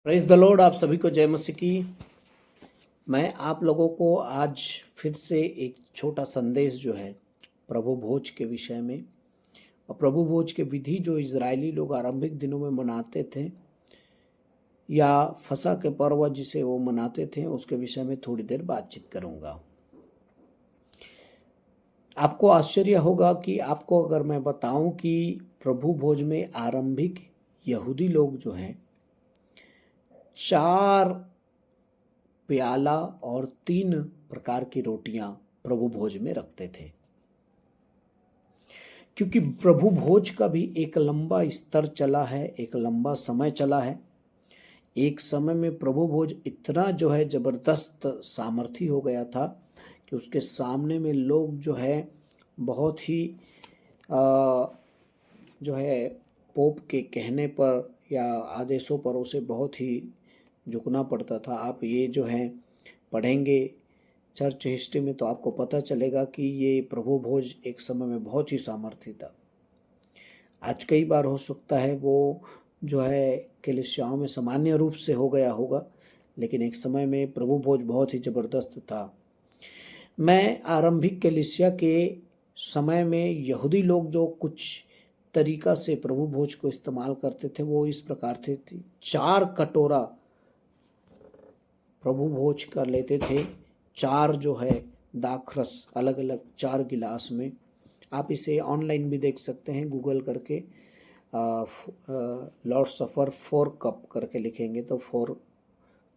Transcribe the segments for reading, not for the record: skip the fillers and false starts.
Praise the Lord. आप सभी को जय मसीह की। मैं आप लोगों को आज फिर से एक छोटा संदेश जो है प्रभु भोज के विषय में और प्रभु भोज के विधि जो इजरायली लोग आरंभिक दिनों में मनाते थे या फसह के पर्व जिसे वो मनाते थे उसके विषय में थोड़ी देर बातचीत करूंगा। आपको आश्चर्य होगा कि आपको अगर मैं बताऊं कि प्रभु भोज में आरंभिक यहूदी लोग जो हैं 4 प्याला और 3 प्रकार की रोटियां प्रभु भोज में रखते थे, क्योंकि प्रभु भोज का भी एक लंबा स्तर चला है, एक लंबा समय चला है। एक समय में प्रभु भोज इतना जो है जबरदस्त सामर्थी हो गया था कि उसके सामने में लोग जो है बहुत ही जो है पोप के कहने पर या आदेशों पर उसे बहुत ही झुकना पड़ता था। आप ये जो है पढ़ेंगे चर्च हिस्ट्री में तो आपको पता चलेगा कि ये प्रभु भोज एक समय में बहुत ही सामर्थी था। आज कई बार हो सकता है वो जो है कलीसियाओं में सामान्य रूप से हो गया होगा, लेकिन एक समय में प्रभु भोज बहुत ही ज़बरदस्त था। मैं आरंभिक कलीसिया के समय में यहूदी लोग जो कुछ तरीका से प्रभु भोज को इस्तेमाल करते थे वो इस प्रकार थे। 4 कटोरा प्रभु भोज कर लेते थे, 4 जो है दाखरस अलग अलग 4 गिलास में। आप इसे ऑनलाइन भी देख सकते हैं, गूगल करके लॉर्ड सफर 4 कप करके लिखेंगे तो 4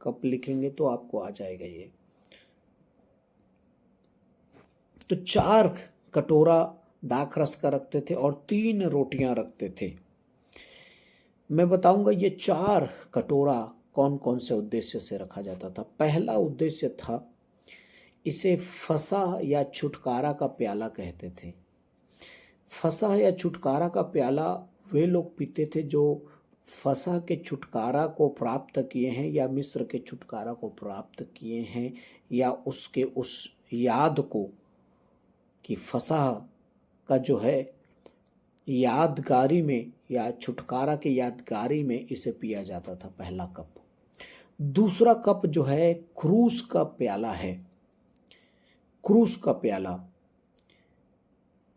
कप लिखेंगे तो आपको आ जाएगा ये। तो 4 कटोरा दाखरस का रखते थे और 3 रोटियां रखते थे। मैं बताऊंगा ये 4 कटोरा कौन कौन से उद्देश्य से रखा जाता था। पहला उद्देश्य था, इसे फसह या छुटकारा का प्याला कहते थे। फसह या छुटकारा का प्याला वे लोग पीते थे जो फसह के छुटकारा को प्राप्त किए हैं या मिस्र के छुटकारा को प्राप्त किए हैं, या उसके उस याद को कि फसह का जो है यादगारी में या छुटकारा के यादगारी में इसे पिया जाता था, पहला कप। दूसरा कप जो है क्रूस का प्याला है, क्रूस का प्याला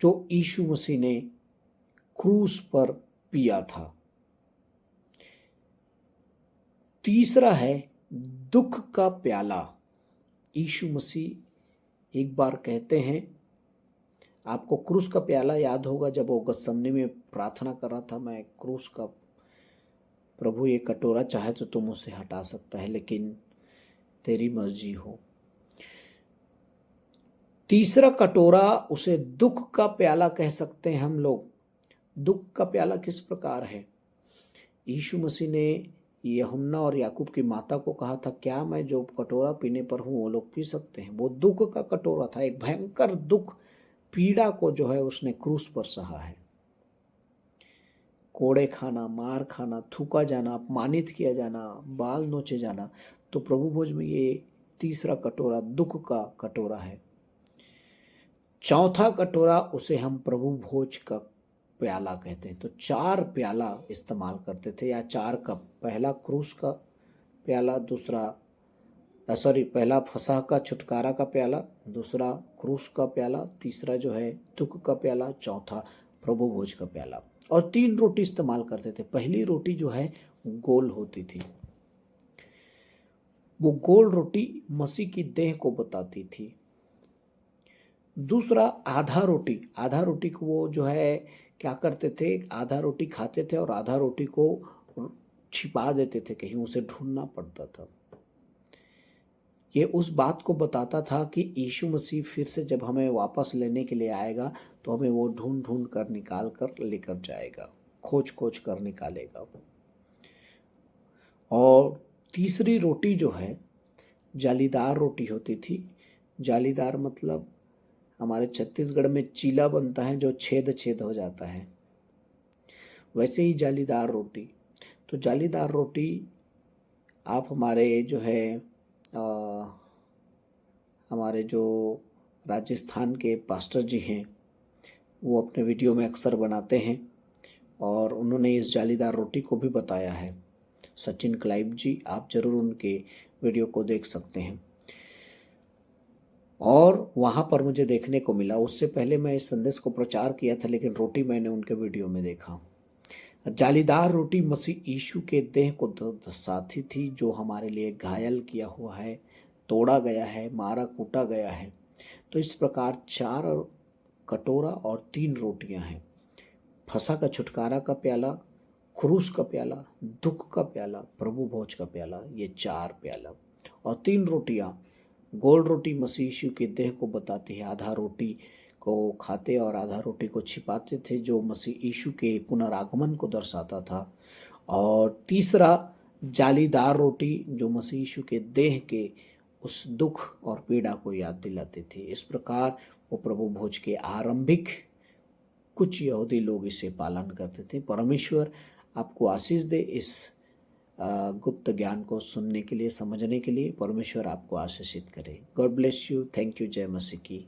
जो यीशु मसीह ने क्रूस पर पिया था। तीसरा है दुख का प्याला। यीशु मसीह एक बार कहते हैं, आपको क्रूस का प्याला याद होगा जब वो गतसमनी में प्रार्थना कर रहा था, मैं क्रूस का प्रभु ये कटोरा चाहे तो तुम उसे हटा सकता है लेकिन तेरी मर्जी हो। तीसरा कटोरा उसे दुख का प्याला कह सकते हैं हम लोग। दुख का प्याला किस प्रकार है? यीशु मसीह ने यूहन्ना और याकूब की माता को कहा था, क्या मैं जो कटोरा पीने पर हूँ वो लोग पी सकते हैं? वो दुख का कटोरा था, एक भयंकर दुख पीड़ा को जो है उसने क्रूस पर सहा है। कोड़े खाना, मार खाना, थूका जाना, अपमानित किया जाना, बाल नोचे जाना। तो प्रभु भोज में ये तीसरा कटोरा दुख का कटोरा है। चौथा कटोरा उसे हम प्रभु भोज का प्याला कहते हैं। तो 4 प्याला इस्तेमाल करते थे या 4 कप। पहला क्रूस का प्याला, पहला फसह का छुटकारा का प्याला, दूसरा क्रूस का प्याला, तीसरा जो है दुख का प्याला, चौथा प्रभु भोज का प्याला। और 3 रोटी इस्तेमाल करते थे। पहली रोटी जो है गोल होती थी, वो गोल रोटी मसीह की देह को बताती थी। दूसरा आधा रोटी को वो जो है क्या करते थे, आधा रोटी खाते थे और आधा रोटी को छिपा देते थे, कहीं उसे ढूंढना पड़ता था। ये उस बात को बताता था कि यीशु मसीह फिर से जब हमें वापस लेने के लिए आएगा तो हमें वो ढूंढ ढूंढ कर निकाल कर लेकर जाएगा, खोज खोज कर निकालेगा। और तीसरी रोटी जो है जालीदार रोटी होती थी। जालीदार मतलब हमारे छत्तीसगढ़ में चीला बनता है जो छेद छेद हो जाता है, वैसे ही जालीदार रोटी। तो जालीदार रोटी आप हमारे जो है हमारे जो राजस्थान के पास्टर जी हैं वो अपने वीडियो में अक्सर बनाते हैं और उन्होंने इस जालीदार रोटी को भी बताया है। सचिन क्लाइव जी, आप जरूर उनके वीडियो को देख सकते हैं। और वहाँ पर मुझे देखने को मिला, उससे पहले मैं इस संदेश को प्रचार किया था, लेकिन रोटी मैंने उनके वीडियो में देखा। जालीदार रोटी मसीह यीशु के देह को दर्शाती थी, जो हमारे लिए घायल किया हुआ है, तोड़ा गया है, मारा कूटा गया है। तो इस प्रकार 4 कटोरा और 3 रोटियां हैं। फसा का छुटकारा का प्याला, क्रूस का प्याला, दुख का प्याला, प्रभु भोज का प्याला, ये 4 प्याला। और 3 रोटियां, गोल रोटी मसीह यीशु के देह को बताती है। आधा रोटी को खाते और आधा रोटी को छिपाते थे, जो मसीह यीशु के पुनरागमन को दर्शाता था। और तीसरा जालीदार रोटी, जो मसीह यीशु के देह के उस दुख और पीड़ा को याद दिलाते थे। इस प्रकार वो प्रभु भोज के आरंभिक कुछ यहूदी लोग इसे पालन करते थे। परमेश्वर आपको आशीष दे इस गुप्त ज्ञान को सुनने के लिए, समझने के लिए। परमेश्वर आपको आशीषित करे। God bless you. Thank you. जय मसीह की।